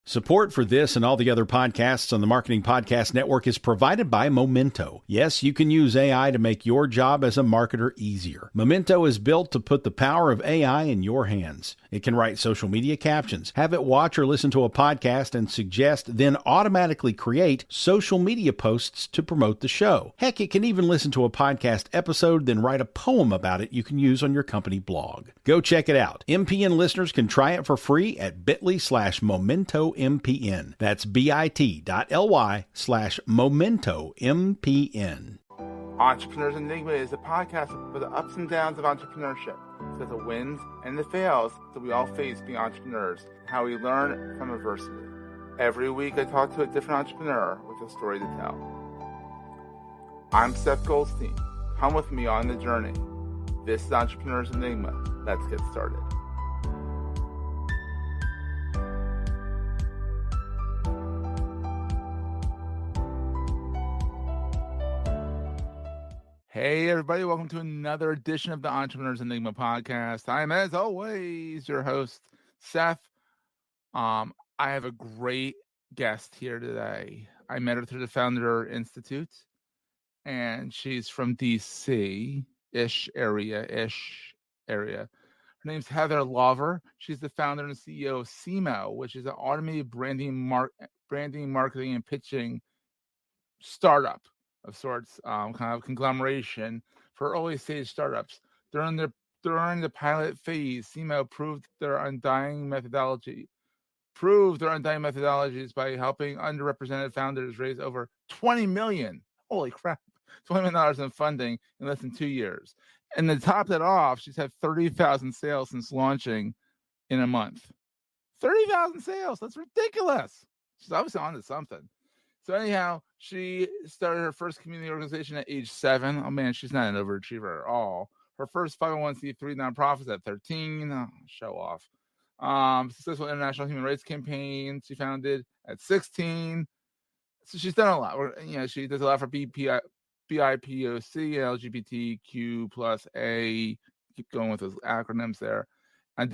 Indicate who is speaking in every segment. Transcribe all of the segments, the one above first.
Speaker 1: Support for this and all the other podcasts on the Marketing Podcast Network is provided by Momento. Yes, you can use AI to make your job as a marketer easier. Momento is built to put the power of AI in your hands. It can write social media captions, have it watch or listen to a podcast and suggest, then automatically create social media posts to promote the show. Heck, it can even listen to a podcast episode, then write a poem about it you can use on your company blog. Go check it out. MPN listeners can try it for free at bit.ly/MomentoMPN. That's bit.ly/MomentoMPN.
Speaker 2: Entrepreneurs Enigma is a podcast for the ups and downs of entrepreneurship. So the wins and the fails that we all face being entrepreneurs, how we learn from adversity. Every week I talk to a different entrepreneur with a story to tell. I'm Seth Goldstein. Come with me on the journey. This is Entrepreneurs Enigma. Let's get started. Hey everybody, welcome to another edition of the Entrepreneurs Enigma podcast. I'm, as always, your host, Seth. I have a great guest here today. I met her through the Founder Institute, and she's from DC-ish area. Her name's Heather Lawver. She's the founder and CEO of CEMO, which is an automated branding, marketing, and pitching startup of sorts, kind of conglomeration for early stage startups. During the pilot phase, CEMO proved their undying methodologies by helping underrepresented founders raise over $20 million. Holy crap. $20 million in funding in less than 2 years. And to top that off, she's had 30,000 sales since launching in a month. 30,000 sales. That's ridiculous. She's obviously on to something. So anyhow, she started her first community organization at age 7. Oh man, she's not an overachiever at all. Her first 501c3 nonprofit at 13. Show off. Successful international human rights campaign she founded at 16. So she's done a lot. She does a lot for BIPOC and LGBTQ plus A. Keep going with those acronyms there. And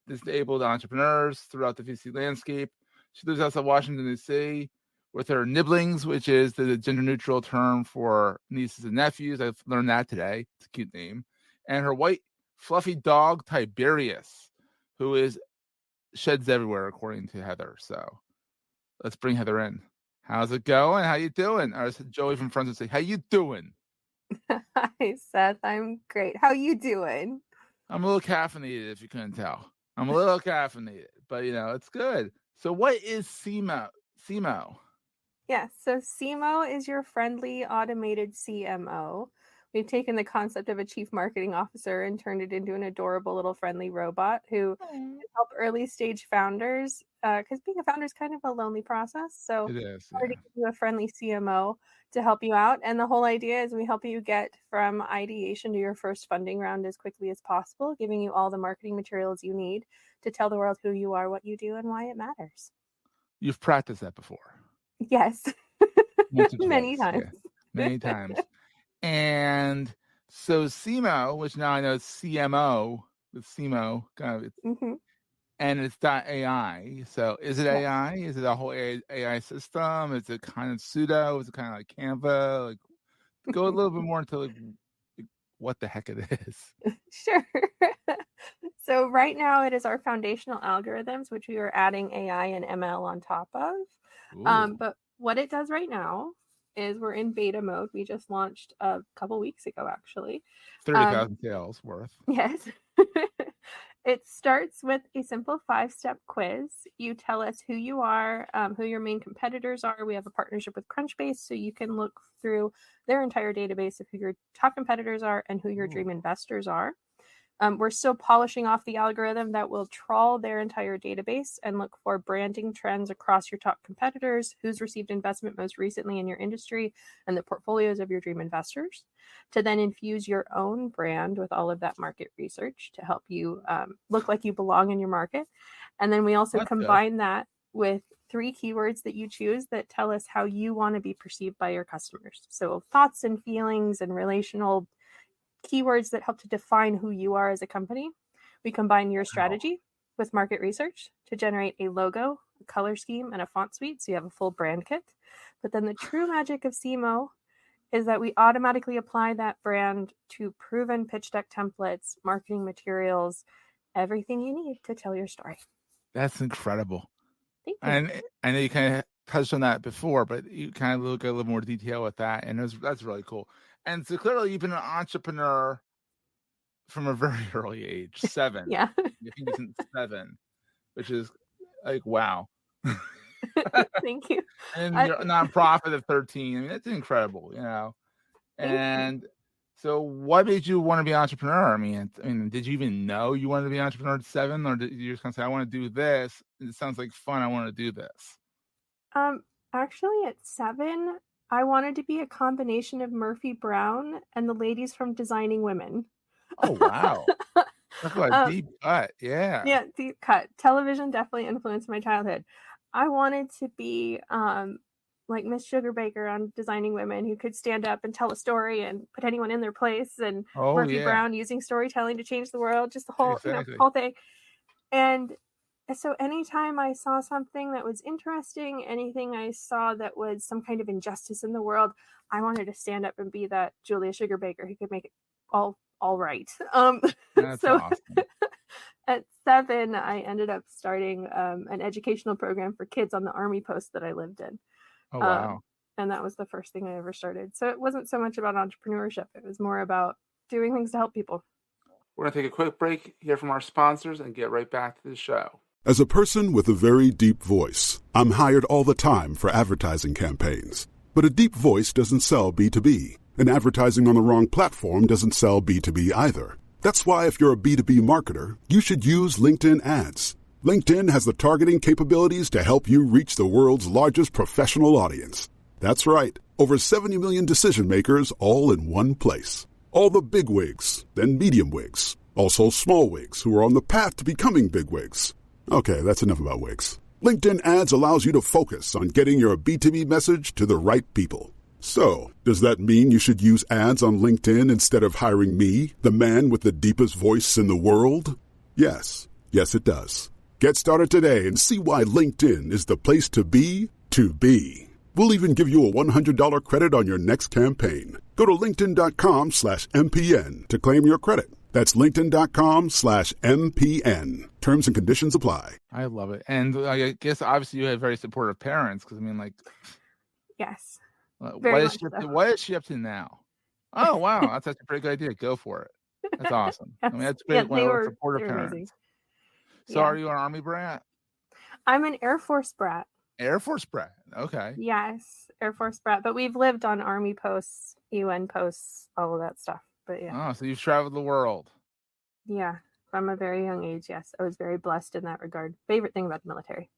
Speaker 2: disabled entrepreneurs throughout the VC landscape. She lives outside Washington, D.C. with her nibblings, which is the gender-neutral term for nieces and nephews. I've learned that today. It's a cute name. And her white, fluffy dog, Tiberius, who sheds everywhere, according to Heather. So let's bring Heather in. How's it going? How you doing? Or Joey from Friends would say, how you doing?
Speaker 3: Hi, Seth. I'm great. How you doing?
Speaker 2: I'm a little caffeinated, if you couldn't tell. I'm a little caffeinated, but, it's good. So what is CEMO?
Speaker 3: Yeah, so CEMO is your friendly automated CMO. We've taken the concept of a chief marketing officer and turned it into an adorable little friendly robot who can help early stage founders, because being a founder is kind of a lonely process. So
Speaker 2: It is.
Speaker 3: we're to give you a friendly CMO to help you out. And the whole idea is we help you get from ideation to your first funding round as quickly as possible, giving you all the marketing materials you need to tell the world who you are, what you do, and why it matters.
Speaker 2: You've practiced that before.
Speaker 3: Yes. Many times.
Speaker 2: Yeah. Many times. And so CEMO, which now I know is CMO, with CEMO, kind of, and it's .ai. So is it AI? Is it a whole AI system? Is it kind of pseudo? Is it kind of like Canva? Like, go a little bit more into like what the heck it is.
Speaker 3: Sure. So right now it is our foundational algorithms, which we are adding AI and ML on top of. But what it does right now is we're in beta mode. We just launched a couple weeks ago, actually.
Speaker 2: 30,000 sales worth.
Speaker 3: Yes. It starts with a simple 5-step quiz. You tell us who you are, who your main competitors are. We have a partnership with Crunchbase, so you can look through their entire database of who your top competitors are and who your dream investors are. We're still polishing off the algorithm that will trawl their entire database and look for branding trends across your top competitors, who's received investment most recently in your industry, and the portfolios of your dream investors, to then infuse your own brand with all of that market research to help you look like you belong in your market. And then we also combine that with 3 keywords that you choose that tell us how you want to be perceived by your customers. So thoughts and feelings and relational keywords that help to define who you are as a company. We combine your strategy with market research to generate a logo, color scheme and a font suite, so you have a full brand kit. But then the true magic of CEMO is that we automatically apply that brand to proven pitch deck templates, marketing materials, everything you need to tell your story.
Speaker 2: That's incredible.
Speaker 3: Thank you.
Speaker 2: And I know you kind of touched on that before, but you kind of look at a little more detail with that, and that's really cool. And so clearly you've been an entrepreneur from a very early age, 7.
Speaker 3: Yeah.
Speaker 2: I think it's 7, which is like, wow.
Speaker 3: Thank you.
Speaker 2: And you're a nonprofit at 13. I mean, that's incredible, you know. And so what made you want to be an entrepreneur? I mean, did you even know you wanted to be an entrepreneur at 7, or did you just kind of say, I want to do this? It sounds like fun. I want to do this.
Speaker 3: Actually, at 7, I wanted to be a combination of Murphy Brown and the ladies from Designing Women.
Speaker 2: Oh, wow. Look at a deep cut. Yeah.
Speaker 3: Yeah, deep cut. Television definitely influenced my childhood. I wanted to be like Miss Sugarbaker on Designing Women, who could stand up and tell a story and put anyone in their place, and Murphy Brown using storytelling to change the world, just the whole, whole thing. And so anytime I saw something that was interesting, anything I saw that was some kind of injustice in the world, I wanted to stand up and be that Julia Sugarbaker who could make it all right.
Speaker 2: That's
Speaker 3: so
Speaker 2: awesome.
Speaker 3: At 7, I ended up starting an educational program for kids on the Army post that I lived in.
Speaker 2: Oh, wow.
Speaker 3: And that was the first thing I ever started. So it wasn't so much about entrepreneurship. It was more about doing things to help people.
Speaker 2: We're going to take a quick break, hear from our sponsors, and get right back to the show.
Speaker 4: As a person with a very deep voice, I'm hired all the time for advertising campaigns. But a deep voice doesn't sell B2B, and advertising on the wrong platform doesn't sell B2B either. That's why if you're a B2B marketer, you should use LinkedIn ads. LinkedIn has the targeting capabilities to help you reach the world's largest professional audience. That's right, over 70 million decision makers all in one place. All the big wigs, then medium wigs, also small wigs who are on the path to becoming big wigs. Okay, that's enough about wigs. LinkedIn ads allows you to focus on getting your B2B message to the right people. So, does that mean you should use ads on LinkedIn instead of hiring me, the man with the deepest voice in the world? Yes. Yes, it does. Get started today and see why LinkedIn is the place to be to be. We'll even give you a $100 credit on your next campaign. Go to linkedin.com/MPN to claim your credit. That's linkedin.com/MPN. Terms and conditions apply.
Speaker 2: I love it. And I guess obviously you have very supportive parents, because I mean, like,
Speaker 3: yes.
Speaker 2: What is she up to now? Oh, wow. That's a pretty good idea. Go for it. That's awesome.
Speaker 3: Yes.
Speaker 2: I mean, that's great.
Speaker 3: They were
Speaker 2: supportive parents.
Speaker 3: amazing.
Speaker 2: So are you an Army brat?
Speaker 3: I'm an Air Force brat.
Speaker 2: Air Force brat. Okay.
Speaker 3: Yes, Air Force brat. But we've lived on Army posts, UN posts, all of that stuff. But yeah.
Speaker 2: Oh, so you've traveled the world.
Speaker 3: Yeah. From a very young age, yes. I was very blessed in that regard. Favorite thing about the military.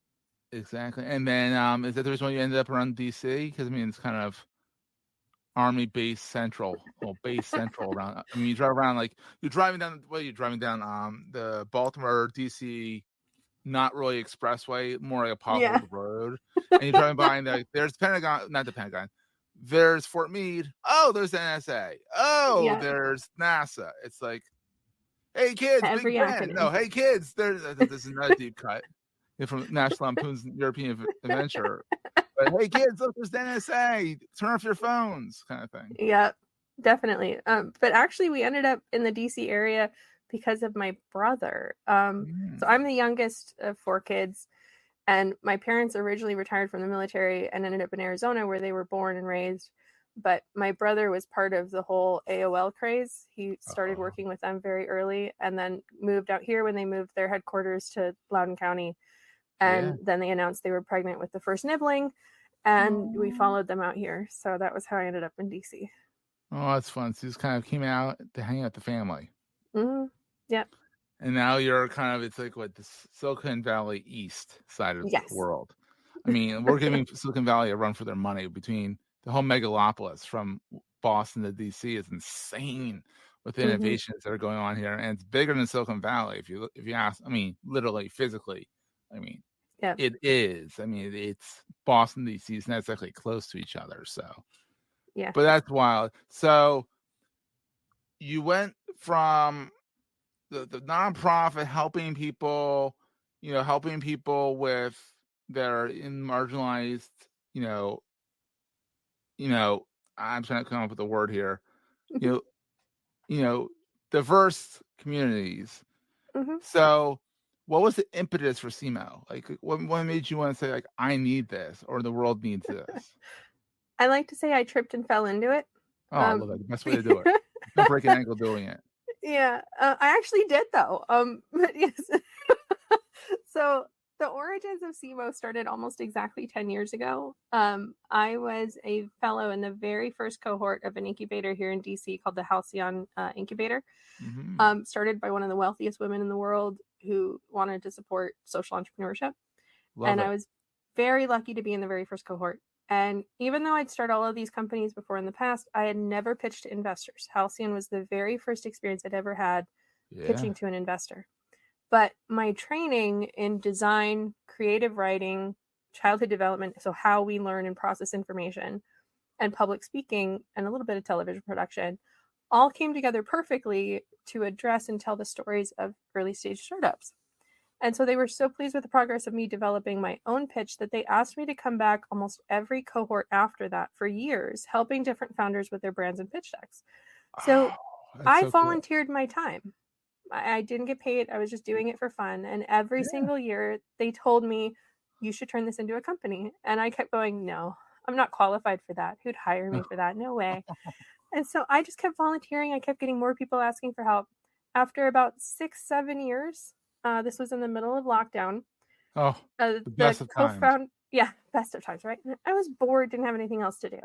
Speaker 2: Exactly. And then is that the reason why you ended up around DC? Because I mean, it's kind of Army base central, base central around. I mean, you drive around like you're driving down the Baltimore DC, not really expressway, more like a potholed road, and you're driving by and there's Pentagon, not the Pentagon. There's Fort Meade. Oh, there's NSA. Oh, there's NASA. It's like, hey kids, Big Ben. No, hey kids. This is not a deep cut from National Lampoon's European Adventure. But hey kids, look, there's the NSA. Turn off your phones, kind of thing.
Speaker 3: Yeah, definitely. But actually, we ended up in the DC area because of my brother. So I'm the youngest of 4 kids, and my parents originally retired from the military and ended up in Arizona, where they were born and raised. But my brother was part of the whole AOL craze. He started working with them very early, and then moved out here when they moved their headquarters to Loudoun County. And then they announced they were pregnant with the first nibbling, and we followed them out here. So that was how I ended up in DC.
Speaker 2: Oh, that's fun. So you just kind of came out to hang out with the family.
Speaker 3: Mm-hmm. Yep.
Speaker 2: And now you're kind of, it's like what, the Silicon Valley East side of the world. I mean, we're giving Silicon Valley a run for their money. Between the whole megalopolis from Boston to DC is insane with the innovations that are going on here. And it's bigger than Silicon Valley. If you ask, I mean, literally, physically, I mean, it is. I mean, it's Boston, DC, and that's actually close to each other. So, but that's wild. So you went from the nonprofit helping people with that are in marginalized, I'm trying to come up with a word here, you know, diverse communities.
Speaker 3: Mm-hmm.
Speaker 2: So what was the impetus for CEMO? Like what made you want to say like, I need this or the world needs this?
Speaker 3: I like to say I tripped and fell into it.
Speaker 2: Oh, I love that. The best way to do it. Don't break an ankle doing it.
Speaker 3: Yeah, I actually did though. But yes. So the origins of CEMO started almost exactly 10 years ago. I was a fellow in the very first cohort of an incubator here in DC called the Halcyon Incubator,
Speaker 2: Mm-hmm.
Speaker 3: started by one of the wealthiest women in the world who wanted to support social entrepreneurship.
Speaker 2: Love
Speaker 3: And I
Speaker 2: it.
Speaker 3: was very lucky to be in the very first cohort. And even though I'd started all of these companies before in the past, I had never pitched to investors. Halcyon was the very first experience I'd ever had pitching to an investor. But my training in design, creative writing, childhood development, so how we learn and process information, and public speaking, and a little bit of television production, all came together perfectly to address and tell the stories of early stage startups. And so they were so pleased with the progress of me developing my own pitch that they asked me to come back almost every cohort after that for years, helping different founders with their brands and pitch decks. So
Speaker 2: That's
Speaker 3: I
Speaker 2: so cool.
Speaker 3: volunteered my time. I didn't get paid. I was just doing it for fun. And every single year they told me, you should turn this into a company. And I kept going, no, I'm not qualified for that. Who'd hire me for that? No way. And so I just kept volunteering. I kept getting more people asking for help. After about 6-7 years, this was in the middle of lockdown.
Speaker 2: Oh, the
Speaker 3: The
Speaker 2: best of times.
Speaker 3: co-founder, best of times, right? I was bored, didn't have anything else to do.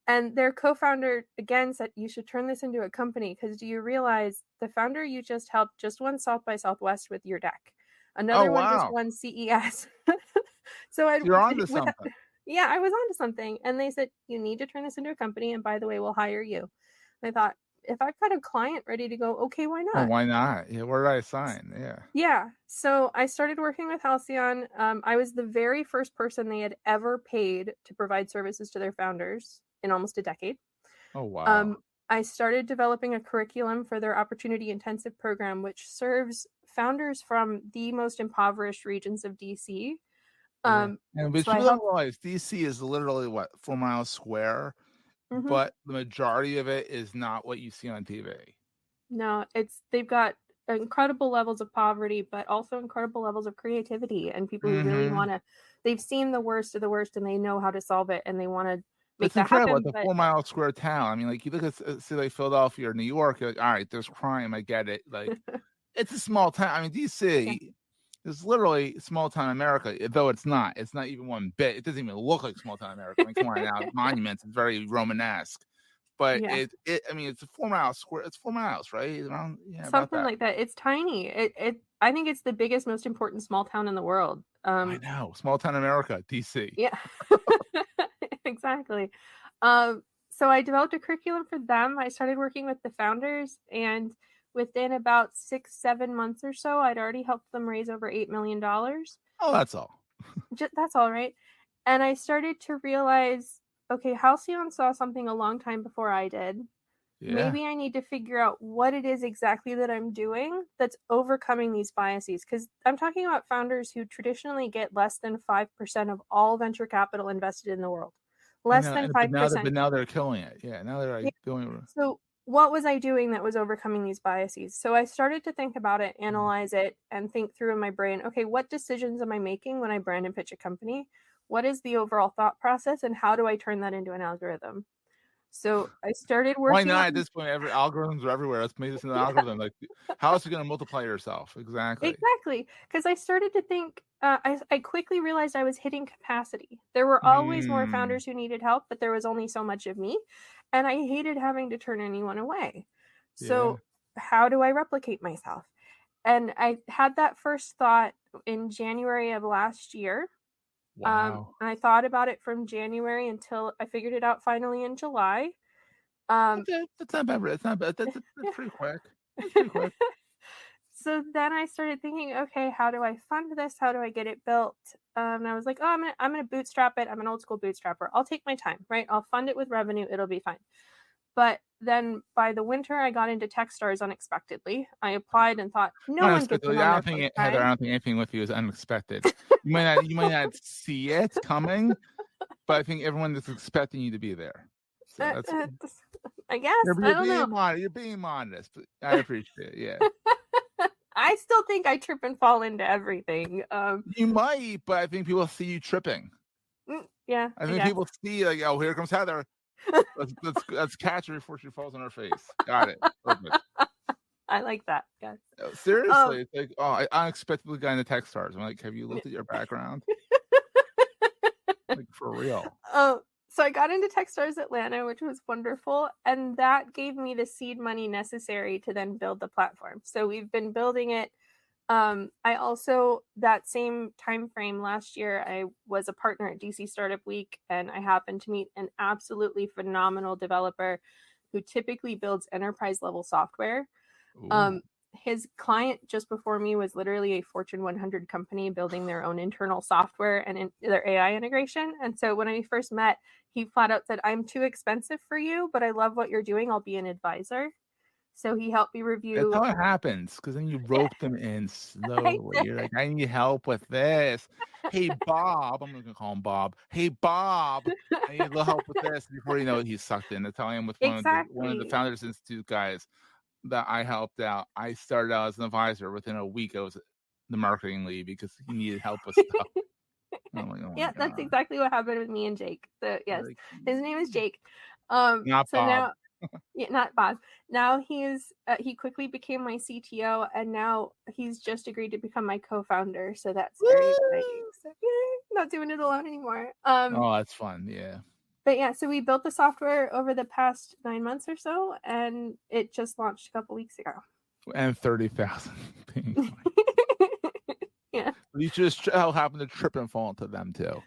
Speaker 3: And their co-founder again said, you should turn this into a company because do you realize the founder you just helped just won South by Southwest with your deck. Another one just
Speaker 2: Wow.
Speaker 3: won CES. So
Speaker 2: You're onto something.
Speaker 3: Yeah, I was onto something. And they said, you need to turn this into a company. And by the way, we'll hire you. And I thought, if I've got a client ready to go, okay, why
Speaker 2: Oh,
Speaker 3: not?
Speaker 2: why not? Yeah, where did I sign? Yeah.
Speaker 3: Yeah. So I started working with Halcyon. I was the very first person they had ever paid to provide services to their founders in almost a decade.
Speaker 2: Oh, wow.
Speaker 3: I started developing a curriculum for their Opportunity Intensive program, which serves founders from the most impoverished regions of DC.
Speaker 2: Yeah. And but
Speaker 3: So
Speaker 2: you
Speaker 3: I
Speaker 2: don't
Speaker 3: helped.
Speaker 2: realize DC is literally what, 4 miles square,
Speaker 3: Mhm.
Speaker 2: but the majority of it is not what you see on TV.
Speaker 3: No, they've got incredible levels of poverty, but also incredible levels of creativity and people who really want to. They've seen the worst of the worst and they know how to solve it and they want to make
Speaker 2: It's
Speaker 3: that
Speaker 2: incredible.
Speaker 3: happen.
Speaker 2: It's a
Speaker 3: But
Speaker 2: 4 mile square town. I mean, like you look at a city like Philadelphia or New York, you're like, all right, there's crime. I get it. Like it's a small town. I mean, DC is literally small town America, though it's not. It's not even one bit. It doesn't even look like small town America. I mean, come on now, monuments. It's very Romanesque. But
Speaker 3: yeah,
Speaker 2: I mean, it's a 4 mile square. It's 4 miles, right? Around, about
Speaker 3: something
Speaker 2: that.
Speaker 3: like that. It's tiny. I think it's the biggest, most important small town in the world.
Speaker 2: I know, small town America, DC.
Speaker 3: Yeah, exactly. So I developed a curriculum for them. I started working with the founders, and within about 6-7 months or so, I'd already helped them raise over $8 million.
Speaker 2: Oh, that's all.
Speaker 3: That's all right. And I started to realize, okay, Halcyon saw something a long time before I did.
Speaker 2: Yeah.
Speaker 3: Maybe I need to figure out what it is exactly that I'm doing that's overcoming these biases. Because I'm talking about founders who traditionally get less than 5% of all venture capital invested in the world. Less than 5%.
Speaker 2: But now they're killing it. Yeah, now they're like doing.
Speaker 3: So what was I doing that was overcoming these biases? So I started to think about it, analyze it, and think through in my brain, okay, what decisions am I making when I brand and pitch a company? What is the overall thought process, and how do I turn that into an algorithm? So I started
Speaker 2: Why
Speaker 3: working
Speaker 2: not
Speaker 3: on
Speaker 2: at this point? Every algorithms are everywhere. Let's make this an algorithm. Like, how is it going to multiply yourself? Exactly.
Speaker 3: Exactly, because I started to think. I quickly realized I was hitting capacity. There were always more founders who needed help, but there was only so much of me, and I hated having to turn anyone away. So how do I replicate myself? And I had that first thought in January of last year.
Speaker 2: Wow.
Speaker 3: And I thought about it from January until I figured it out finally in July.
Speaker 2: Okay, that's not bad. That's not bad. That's pretty quick. That's pretty quick.
Speaker 3: So then I started thinking, okay, how do I fund this? How do I get it built? And I was like, oh, I'm gonna bootstrap it. I'm an old school bootstrapper. I'll take my time, right? I'll fund it with revenue. It'll be fine. But then by the winter, I got into Techstars unexpectedly. I applied and thought, no one gets
Speaker 2: Unexpectedly.
Speaker 3: in on their first
Speaker 2: Heather, I
Speaker 3: time.
Speaker 2: don't think anything with you is unexpected. You might not see it coming, but I think everyone is expecting you to be there. So that's
Speaker 3: I guess.
Speaker 2: you're
Speaker 3: I don't know.
Speaker 2: You're being modest. But I appreciate it. Yeah.
Speaker 3: I still think I trip and fall into everything.
Speaker 2: You might, but I think people see you tripping.
Speaker 3: Yeah.
Speaker 2: I think people see like, oh, here comes Heather. Let's catch her before she falls on her face. Got it. Perfect.
Speaker 3: I like that. Yes.
Speaker 2: Seriously, it's like, oh, I unexpectedly got into Techstars. I'm like, have you looked at your background? Like, for real.
Speaker 3: So I got into Techstars Atlanta, which was wonderful, and that gave me the seed money necessary to then build the platform. So we've been building it. I also, that same time frame last year, I was a partner at DC Startup Week, and I happened to meet an absolutely phenomenal developer who typically builds enterprise level software. His client just before me was literally a Fortune 100 company building their own internal software and their AI integration. And so when we first met, he flat out said, I'm too expensive for you, but I love what you're doing. I'll be an advisor. So he helped me review.
Speaker 2: That's how it happens, because then you rope them in slowly. You're like, I need help with this. Hey, Bob. I'm going to call him Bob. Hey, Bob. I need a little help with this. Before you know it, he's sucked in. That's how I am with one of the Founders Institute guys that I helped out. I started out as an advisor. Within a week, I was the marketing lead because he needed help with stuff. Like, oh
Speaker 3: yeah, that's exactly what happened with me and Jake. So yes, his name is Jake.
Speaker 2: Not
Speaker 3: so
Speaker 2: Bob.
Speaker 3: Now, yeah, not Bob. Now he quickly became my CTO, and now he's just agreed to become my co-founder. So that's very exciting. So not doing it alone anymore.
Speaker 2: Oh, that's fun. Yeah.
Speaker 3: But yeah, so we built the software over the past 9 months or so, and it just launched a couple weeks ago.
Speaker 2: And 30,000.
Speaker 3: Yeah.
Speaker 2: You just happen to trip and fall into them too.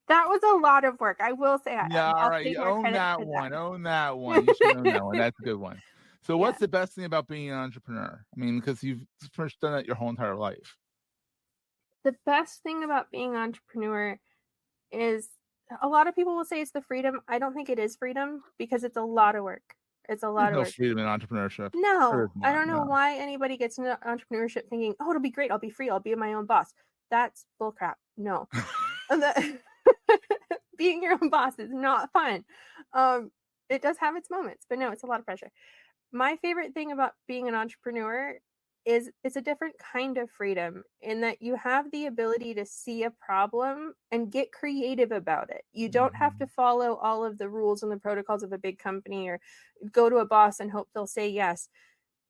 Speaker 3: That was a lot of work. I will say.
Speaker 2: Yeah, all right. You own that one. Own that one. You should own that one. That's a good one. So what's the best thing about being an entrepreneur? I mean, because you've first done it your whole entire life.
Speaker 3: The best thing about being an entrepreneur is a lot of people will say it's the freedom. I don't think it is freedom because it's a lot of work. It's a lot of work.
Speaker 2: No freedom in entrepreneurship.
Speaker 3: No, I don't know why anybody gets into entrepreneurship thinking, oh, it'll be great. I'll be free. I'll be my own boss. That's bullcrap. No. Being your own boss is not fun. It does have its moments, but no, it's a lot of pressure. My favorite thing about being an entrepreneur is it's a different kind of freedom in that you have the ability to see a problem and get creative about it. You don't have to follow all of the rules and the protocols of a big company or go to a boss and hope they'll say yes.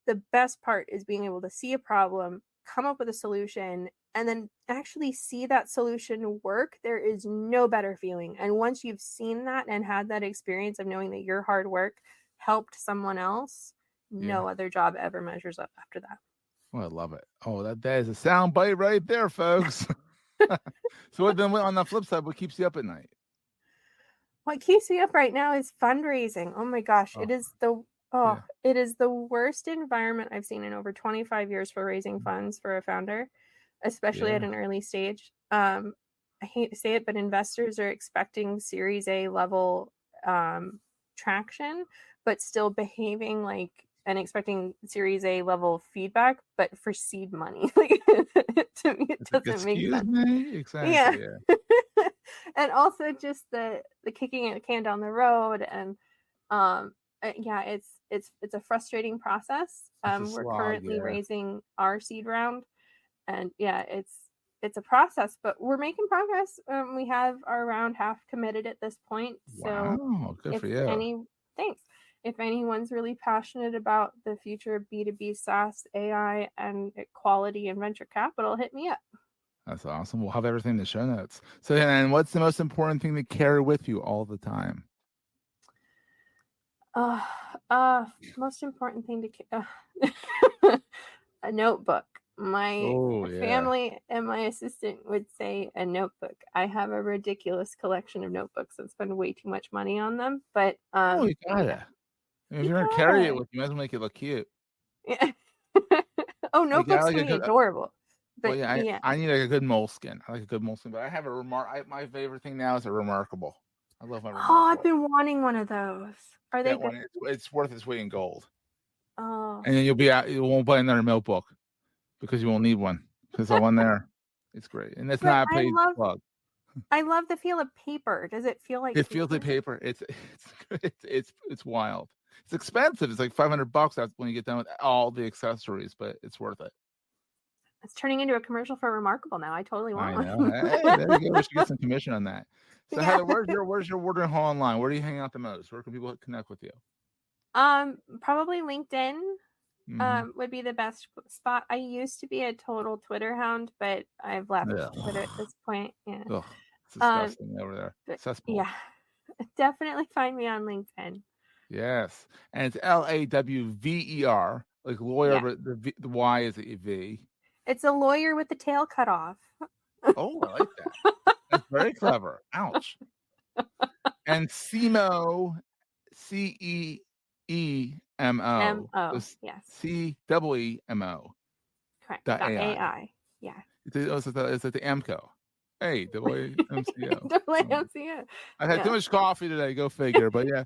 Speaker 3: The best part is being able to see a problem, come up with a solution, and then actually see that solution work. There is no better feeling. And once you've seen that and had that experience of knowing that your hard work helped someone else, no other job ever measures up after that.
Speaker 2: Oh, I love it. Oh, that is a sound bite right there, folks. So then on the flip side, what keeps you up at night?
Speaker 3: What keeps me up right now is fundraising. Oh my gosh. It is the worst environment I've seen in over 25 years for raising funds for a founder, especially at an early stage. I hate to say it, but investors are expecting Series A level traction, but still behaving like and expecting Series A level feedback, but for seed money. Like, to me, it doesn't make sense.
Speaker 2: Exactly.
Speaker 3: Yeah. And also just the kicking a can down the road, and it's a frustrating process. We're currently raising our seed round, and it's a process, but we're making progress. We have our round half committed at this point.
Speaker 2: Wow, good for you.
Speaker 3: Thanks. If anyone's really passionate about the future of B2B SaaS, AI, and quality and venture capital, hit me up.
Speaker 2: That's awesome. We'll have everything in the show notes. So then what's the most important thing to carry with you all the time?
Speaker 3: Most important thing to a notebook. My family and my assistant would say a notebook. I have a ridiculous collection of notebooks and spend way too much money on them. But
Speaker 2: you gotta. If you're gonna carry it with you, might as well make it look cute.
Speaker 3: Yeah. Notebooks can be adorable. But
Speaker 2: I need like a good moleskin. I like a good moleskin, but I have my favorite thing now is a remarkable. I love my
Speaker 3: Oh,
Speaker 2: remarkable.
Speaker 3: I've been wanting one of those. Are they
Speaker 2: Get
Speaker 3: good?
Speaker 2: one. It's worth its weight in gold.
Speaker 3: Oh,
Speaker 2: And then you'll be out. You won't buy another notebook because you won't need one. Because the one there, it's great, and it's
Speaker 3: but
Speaker 2: not a paid plug.
Speaker 3: I love the feel of paper. Does it feel like
Speaker 2: It feels like paper. It's wild. It's expensive. It's like $500 when you get done with all the accessories, but it's worth it.
Speaker 3: It's turning into a commercial for Remarkable now. I totally want
Speaker 2: I know.
Speaker 3: one.
Speaker 2: Hey, there you go. We should get some commission on that. So
Speaker 3: Yeah.
Speaker 2: Heather, where's your watering hole online? Where do you hang out the most? Where can people connect with you?
Speaker 3: Probably LinkedIn.
Speaker 2: Mhm.
Speaker 3: Would be the best spot. I used to be a total Twitter hound, but I've left Twitter at this point. Yeah.
Speaker 2: Ugh, it's disgusting over there.
Speaker 3: But
Speaker 2: Cesspool.
Speaker 3: yeah, definitely find me on LinkedIn.
Speaker 2: Yes, and it's LAWVER, like lawyer,
Speaker 3: Yeah.
Speaker 2: but the Y is a V.
Speaker 3: It's a lawyer with the tail cut off.
Speaker 2: Oh, I like that. That's very clever. Ouch. And CEMO, CEEMO.
Speaker 3: M-O, yes.
Speaker 2: CEEMO.
Speaker 3: Correct.
Speaker 2: .ai.
Speaker 3: .ai. Yeah.
Speaker 2: It's like the AMCO. Hey, WMCO.
Speaker 3: WMCO.
Speaker 2: I had too much coffee today. Go figure. But yeah,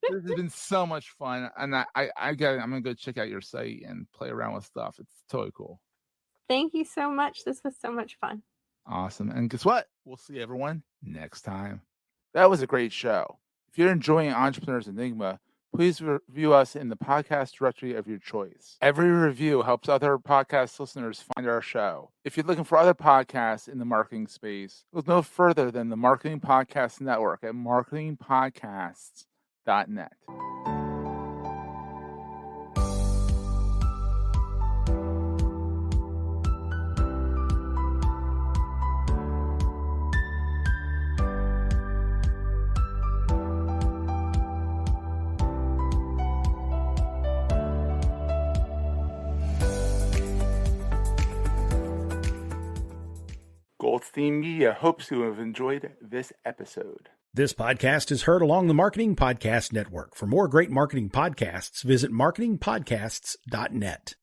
Speaker 2: this has been so much fun, and I'm gonna go check out your site and play around with stuff. It's totally cool.
Speaker 3: Thank you so much. This was so much fun.
Speaker 2: Awesome. And guess what? We'll see everyone next time. That was a great show. If you're enjoying Entrepreneurs Enigma, please review us in the podcast directory of your choice. Every review helps other podcast listeners find our show. If you're looking for other podcasts in the marketing space, look no further than the Marketing Podcast Network at marketingpodcasts.net. Goldstein Media hopes you have enjoyed this episode.
Speaker 1: This podcast is heard along the Marketing Podcast Network. For more great marketing podcasts, visit marketingpodcasts.net.